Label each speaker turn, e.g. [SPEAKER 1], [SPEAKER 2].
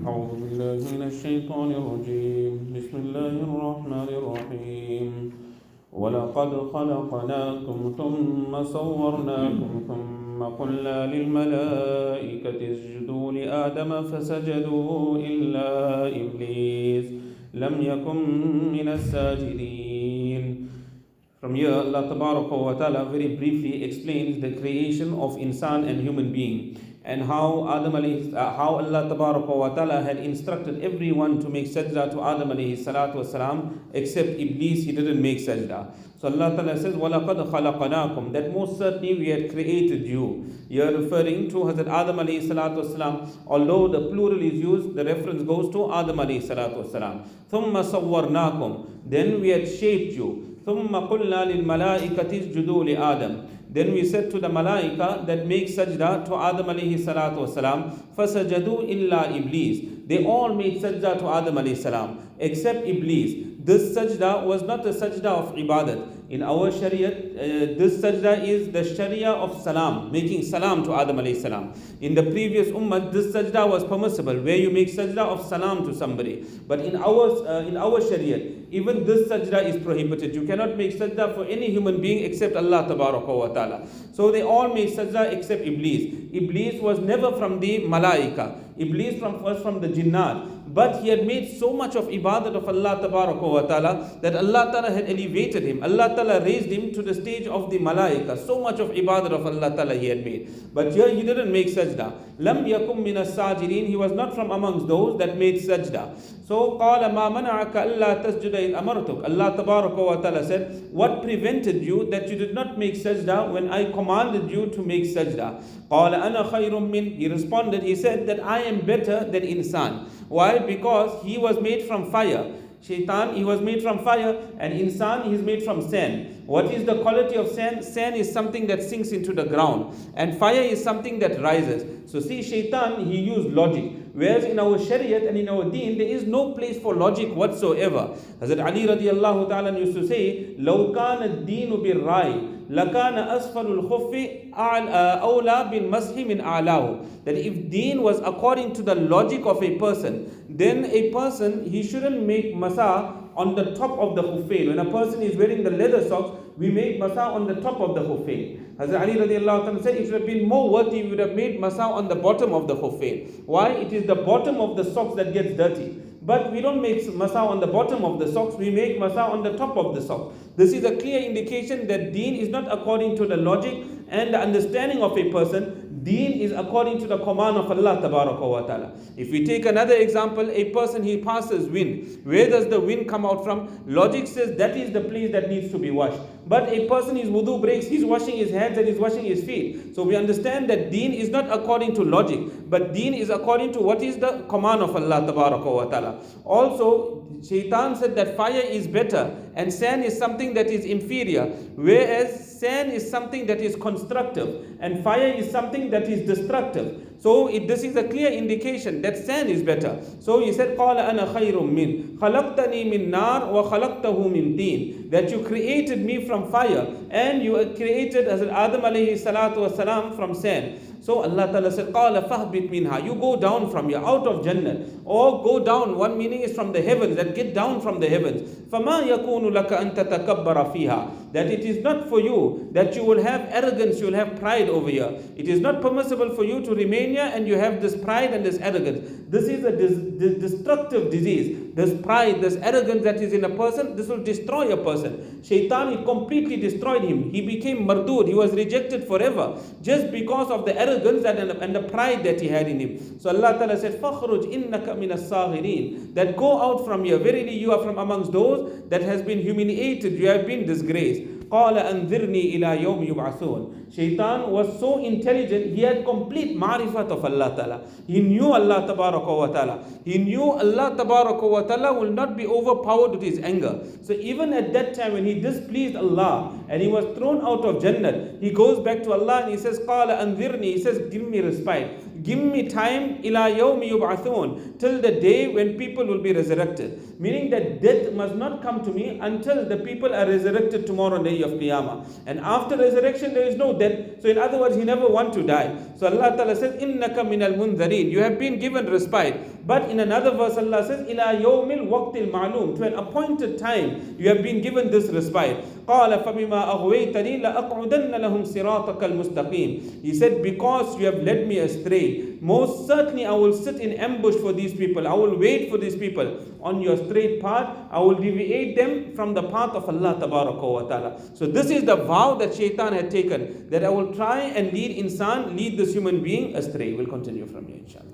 [SPEAKER 1] أعوذ بالله من الشيطان الرجيم بسم الله الرحمن الرحيم ولقد خلقناكم ثم صورناكم ثم قلنا للملائكة اسجدوا لآدم فسجدوا إلا إبليس لم يكن من الساجدين. From here, Allah Ta'ala very briefly explains the creation of insan and human being, and how how Allah Ta'ala had instructed everyone to make sajda to Adam alayhi salatu wasalam, except Iblis. He didn't make sajda. So Allah Ta'ala says, وَلَقَدْ خَلَقَنَاكُمْ, that most certainly we had created you. You are referring to Hazrat Adam alayhi salatu wasalam. Although the plural is used, the reference goes to Adam alayhi salatu wasalam. ثُمَّ صَوَّرْنَاكُمْ, then we had shaped you. ثُمَّ قُلْنَا لِلْمَلَائِكَةِ اسْجُدُوا لِآدَمَ, then we said to the malaika that make sajda to Adam alayhi salatu wasalam. فَسَجَدُوا إِلَّا إِبْلِيسِ, they all made sajda to Adam alayhi salam except Iblis. This sajda was not a sajda of ibadat. In our Shariat, this sajda is the Sharia of salam, making salam to Adam alayhi salam. In the previous ummah, this sajda was permissible, where you make sajda of salam to somebody. But in our Shariat, even this sajda is prohibited. You cannot make sajda for any human being except Allah wa ta'ala. So they all made sajda except Iblis. Iblis was never from the malaika. Iblis was from the jinnat. But he had made so much of ibadat of Allah wa ta'ala that Allah ta'ala had elevated him. Allah ta'ala raised him to the stage of the malaika. So much of ibadat of Allah ta'ala he had made. But here he didn't make sajda. Lam yakum minas sajidin, he was not from amongst those that made sajda. So قال ما منعك ألا تسجد إذ أمرتك. Allah wa ta'ala said, what prevented you that you did not make sajda when I commanded you to make sajda? قال أنا خير من, he responded, he said that I am better than insan. Why? Because he was made from fire. Shaitan, he was made from fire, and insan, he is made from sand. What is the quality of sand? Sand is something that sinks into the ground, and fire is something that rises. So see, Shaitan, he used logic. Whereas in our Shariat and in our Deen, there is no place for logic whatsoever. Hazrat Ali radiallahu ta'ala used to say, لَوْ كَانَ الدِّينُ بِالرَّائِ لَكَانَ أَسْفَلُ الْخُفِّ أَوْلَى بِالْمَسْحِ مِنْ أَعْلَاهُ. That if Deen was according to the logic of a person, then a person, he shouldn't make masa on the top of the khuffain. When a person is wearing the leather socks, we make masa on the top of the khuffain. Hazrat Ali radiallahu ta'ala said, it would have been more worthy, we would have made masa on the bottom of the khuffain. Why? It is the bottom of the socks that gets dirty. But we don't make masa on the bottom of the socks, we make masa on the top of the socks. This is a clear indication that Deen is not according to the logic and the understanding of a person. Deen is according to the command of Allah wa ta'ala. If we take another example, a person, he passes wind. Where does the wind come out from? Logic says that is the place that needs to be washed. But a person, his wudu breaks, he's washing his hands and he's washing his feet. So we understand that Deen is not according to logic, but Deen is according to what is the command of Allah wa ta'ala. Also, Shaitan said that fire is better and sand is something that is inferior, whereas sand is something that is constructive and fire is something that is destructive. So this is a clear indication that sand is better. So he said, قَالَ أَنَا خَيْرٌ مِّنْ خَلَقْتَنِي مِنْ نَارٍ وَخَلَقْتَهُ مِنْ طِينٍ, that you created me from fire and you created Hazrat Adam alayhi salatu wasalam from sand. So Allah Ta'ala said, قَالَ فَهْبِتْ مِنْهَا, you go down from here, out of Jannah. Or go down, one meaning is from the heavens, that get down from the heavens. فَمَا يَكُونُ لَكَ أَن تَتَكَبَّرَ فِيهَا, that it is not for you, that you will have arrogance, you will have pride over here. It is not permissible for you to remain here and you have this pride and this arrogance. This is a destructive disease. This pride, this arrogance that is in a person, this will destroy a person. Shaitan, it completely destroyed him. He became mardud, he was rejected forever, just because of the arrogance and the pride that he had in him. So Allah Ta'ala said, فَخْرُجْ إِنَّكَ مِنَ الصَّاغِرِينَ, that go out from here. Verily you are from amongst those that has been humiliated, you have been disgraced. قَالَ أَنذِرْنِي إِلَى يَوْمِ يُبْعَثُونَ. Shaitan was so intelligent, he had complete ma'rifat of Allah Ta'ala. He knew Allah wa ta'ala. He knew Allah wa ta'ala will not be overpowered with his anger. So even at that time when he displeased Allah and he was thrown out of Jannah, he goes back to Allah and he says, قَالَ أَنذِرْنِي, he says, give me respite. give me time ila yawmi yub'athun, till the day when people will be resurrected. Meaning that death must not come to me until the people are resurrected tomorrow day of Qiyamah. And after resurrection there is no death. So in other words, he never want to die. So Allah Ta'ala says, innaka minal munzarin, you have been given respite. But in another verse Allah says, ila yawmil waqtil ma'lum, to an appointed time you have been given this respite. قال فبما أغويتني لأقعدن لهم صراطك المستقيم. He said, because you have led me astray, most certainly I will sit in ambush for these people. I will wait for these people on your straight path. I will deviate them from the path of Allah Tabaraka wa Ta'ala. So this is the vow that Shaitan had taken, that I will try and lead this human being astray. We'll continue from here inshallah.